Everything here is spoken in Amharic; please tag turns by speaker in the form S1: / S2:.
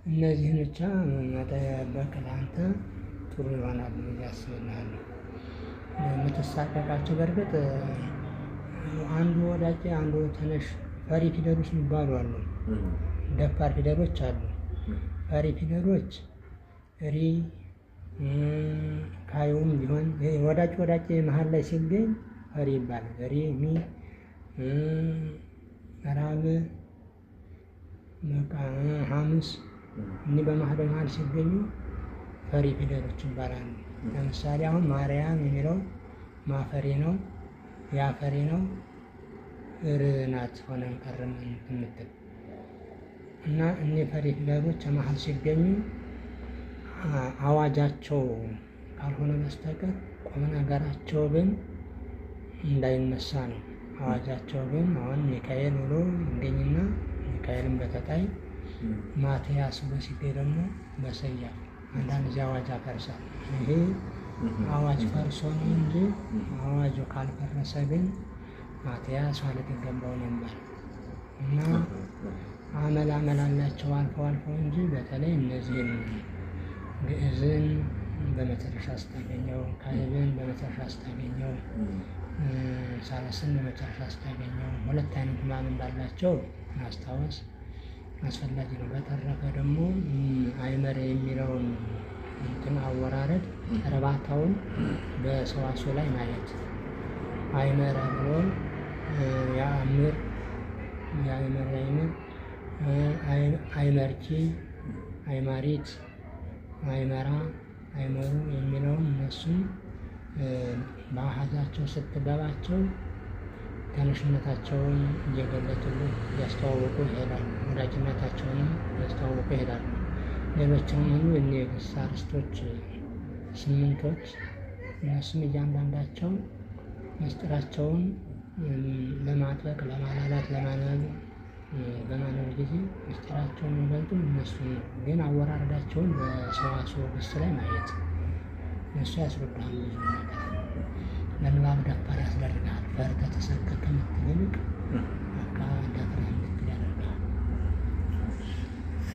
S1: እነዚህን ብቻ መጠበቅ ለአንተ ጥሩ ይሆናል ብዬ አስባለሁ። የምትሳቀቃቸው በእርግጥ አንዱ ወዳቄ አንዱ ተነሽ ፈሪ ፊደሎች የሚባሉ አሉ። ደፋር ፊደሎች አሉ። ፈሪ ፊደሎች ሪ ካዩም ቢሆን ወዳቄ መሃል ላይ ሲገኝ ፈሪ ይባላል። ሪ ሚ ራብ ሐሙስ እኒህ በመሃል ሲገኙ ፈሪ ፊደሎች ይባላሉ። ለምሳሌ አሁን ማርያም የሚለው ማፈሪ ነው፣ ያፈሪ ነው፣ ርናት ሆነን ቀረን የምትል እና እኒህ ፈሪ ፊደሎች መሃል ሲገኙ አዋጃቸው ካልሆነ በስተቀር ቁም ነገራቸው ግን እንዳይነሳ ነው። አዋጃቸው ግን አሁን ሚካኤል ብሎ ይገኝና ሚካኤልን በተጣይ ማትያስ ብሎ ሲገኝ ደግሞ በሰያፍ አንዳንድ ጊዜ አዋጅ ያፈርሳል። ይሄ አዋጅ ፈርሶ ነው እንጂ አዋጁ ካልፈረሰ ግን ማትያስ ማለት ይገባው ነበር እና አመል አላቸው አልፈው እንጂ በተለይ እነዚህን ግዕዝን በመጨረሻ ስታገኘው፣ ካዕብን በመጨረሻ ስታገኘው፣ ሳልስን በመጨረሻ ስታገኘው ሁለት አይነት ሕማም እንዳላቸው ማስታወስ አስፈላጊ ነው። በተረፈ ደግሞ አይመር የሚለውን እንትን አወራረድ እርባታውን በሰዋስው ላይ ማየት አይመረ ብሎ ያእምር ያእምር አይመርኪ አይማሪት አይመራ አይመሩ የሚለውን እነሱም በአሃዛቸው ስትገባቸው ትንሽነታቸውን እየገለጡልህ እያስተዋወቁ ይሄዳሉ። ወዳጅነታቸውንም እያስተዋወቁ ይሄዳሉ። ሌሎችም ሁሉ እኔ አርእስቶች ስምንቶች እነሱም እያንዳንዳቸው ምስጢራቸውን ለማጥበቅ ለማላላት ለማንበብ በማንበብ ጊዜ ምስጢራቸውን የሚገልጡ እነሱ ነው። ግን አወራረዳቸውን በሰዋስው ግስ ላይ ማየት እነሱ ያስረዳሉ። ብዙ ነገር ለንባብ ደፋር ያስደርጋል። ፈርተህ ተሰቀህ ከምትል ይልቅ በቃ ደፍረህ እንድትል ያደርጋል።